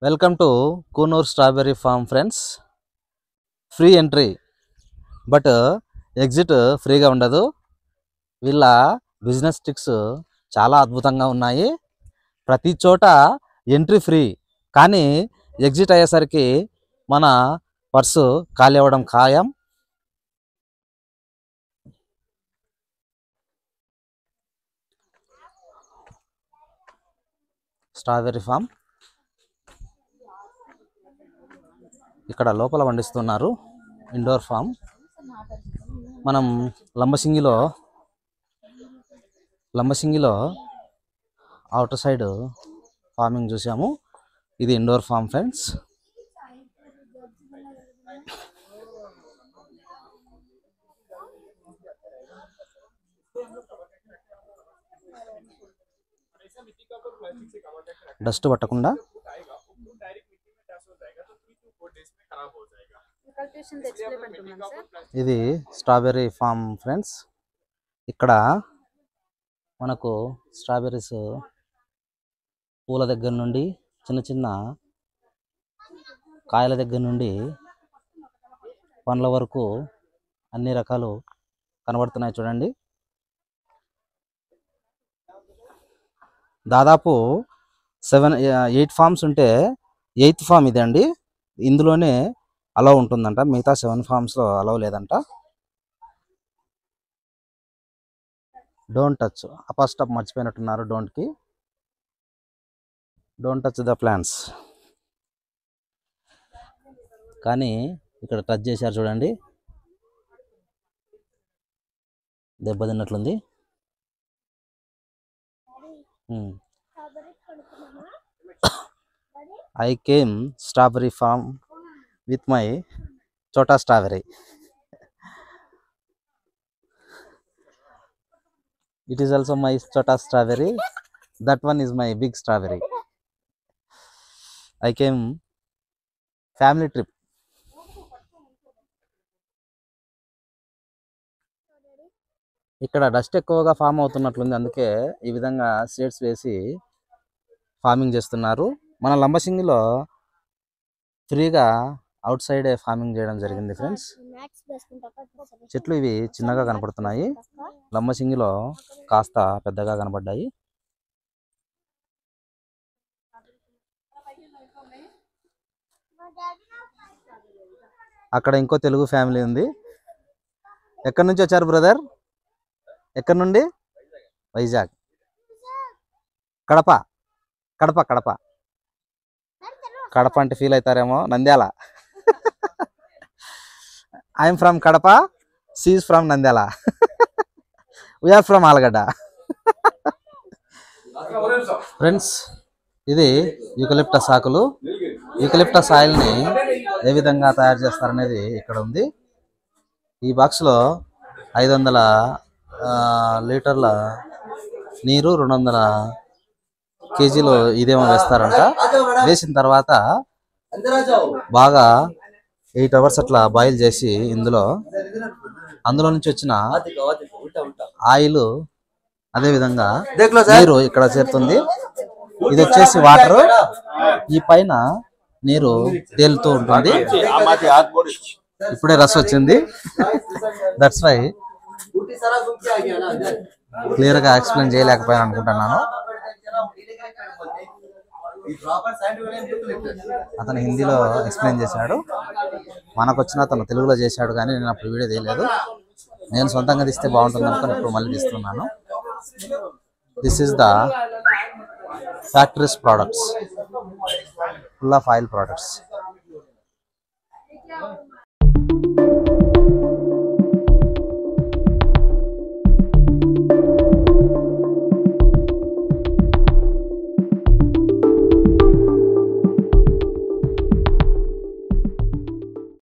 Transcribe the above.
Welcome to Coonoor strawberry farm friends. Free entry but exit ఫ్రీగా ఉండదు. వీళ్ళ బిజినెస్ ట్రిక్స్ చాలా అద్భుతంగా ఉన్నాయి. ప్రతి చోట ఎంట్రీ ఫ్రీ, కానీ ఎగ్జిట్ అయ్యేసరికి మన పర్సు ఖాళీ అవ్వడం ఖాయం. స్ట్రాబెర్రీ ఫామ్ ఇక్కడ లోపల పండిస్తున్నారు. Indoor farm. మనం లంబసింగిలో అవుటర్ సైడ్ ఫార్మింగ్ చూసాము. ఇది ఇండోర్ ఫామ్ ఫ్రెండ్స్. డస్ట్ పట్టకుండా ఇది స్ట్రాబెర్రీ ఫామ్ ఫ్రెండ్స్. ఇక్కడ మనకు స్ట్రాబెర్రీస్ పూల దగ్గర నుండి చిన్న చిన్న కాయల దగ్గర నుండి పండ్ల వరకు అన్ని రకాలు కనబడుతున్నాయి. చూడండి, దాదాపు 8 ఫామ్స్ ఉంటే 8th ఫామ్ ఇదే అండి. ఇందులోనే అలౌ ఉంటుందంట, మిగతా 7 ఫామ్స్లో అలౌ లేదంట. డోంట్ టచ్, అప్పర్ స్టాప్ మర్చిపోయినట్టున్నారు. Don't touch the plants. కానీ ఇక్కడ టచ్ చేశారు చూడండి, దెబ్బతిన్నట్లుంది. I came strawberry farm with my chota strawberry. It is also my chota strawberry. That one is my big strawberry. I came family trip. ఇక్కడ dust ఎక్కువగా form అవుతున్నట్లుంది, అందుకే ఈ విధంగా షేడ్స్ వేసి ఫార్మింగ్ చేస్తున్నారు. మన లంబసింగిలో ఫ్రీగా అవుట్ సైడే ఫార్మింగ్ చేయడం జరిగింది ఫ్రెండ్స్. చెట్లు ఇవి చిన్నగా కనపడుతున్నాయి, లంబసింగిలో కాస్త పెద్దగా కనపడ్డాయి. అక్కడ ఇంకో తెలుగు ఫ్యామిలీ ఉంది. ఎక్కడి నుంచి వచ్చారు బ్రదర్? ఎక్కడి నుండి? వైజాగ్. కడప కడప కడప కడప అంటే ఫీల్ అవుతారేమో. Nandyal. I am from Kadapa, she is from Nandyal, we are from Alagadda. Friends, ఇది యూకలిప్టస్ ఆకులు. యూకలిప్టస్ ఆయిల్ని ఏ విధంగా తయారు చేస్తారనేది ఇక్కడ ఉంది. ఈ బాక్స్లో 500 లీటర్ల నీరు, 200 కేజీలు ఇదేమో వేస్తారంట. వేసిన తర్వాత బాగా 8 అవర్స్ అట్లా బాయిల్ చేసి అందులో నుంచి వచ్చిన ఆయిల్ అదేవిధంగా నీరు ఇక్కడ చేరుతుంది. ఇది వచ్చేసి వాటర్, ఈ పైన నీరు తేలుతూ ఉంటుంది. ఇప్పుడే రసం వచ్చింది, దట్స్ వై క్లియర్గా ఎక్స్ప్లెయిన్ చేయలేకపోయాను అనుకుంటున్నాను. అతను హిందీలో ఎక్స్ప్లెయిన్ చేశాడు, మనకు వచ్చిన అతను తెలుగులో చేశాడు. కానీ నేను అప్పుడు వీడియో తీయలేదు. నేను సొంతంగా తీస్తే బాగుంటుంది అనుకుని ఇప్పుడు మళ్ళీ తీస్తున్నాను. This is the factories products, full of oil products.